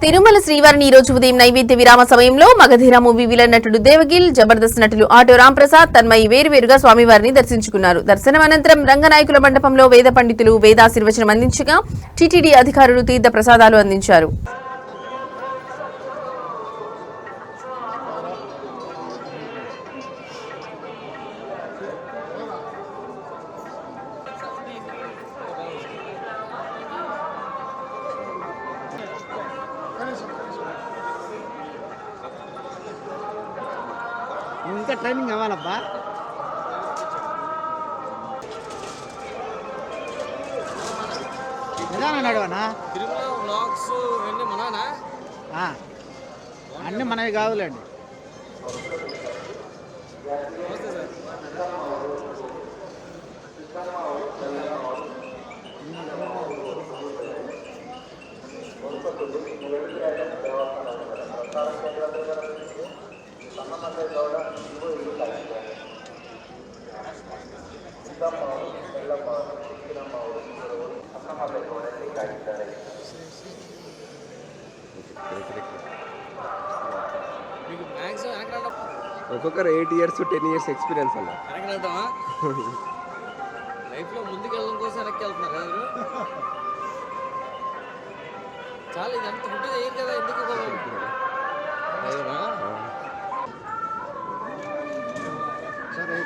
తిరుమల శ్రీవారిని ఈ రోజు ఉదయం నైవేద్య విరామ సమయంలో మగధీర మూవీ విలన్ నటుడు దేవగిల్, జబర్దస్త్ నటులు ఆటో రాంప్రసాద్, తన్మయి వేరువేరుగా స్వామివారిని దర్శించుకున్నారు. దర్శనం అనంతరం రంగనాయకుల మండపంలో వేద పండితులు వేదాశీర్వచనం అందించగా టీటీడీ అధికారులు తీర్థ ప్రసాదాలు అందించారు. ఇంకా ట్రైనింగ్ అవ్వాలబ్బా. నడవనా అన్నీ మనవి కాదులేండి. ఒక్కొక్కరు 8 years 10 years ఎక్స్పీరియన్స్ అన్న లైఫ్లో ముందుకు వెళ్ళడం కోసం వెనక్కి వెళ్తున్నారు కదా చాలా ఇది అంత ఫుడ్ చేయరు కదా ఎందుకు సరే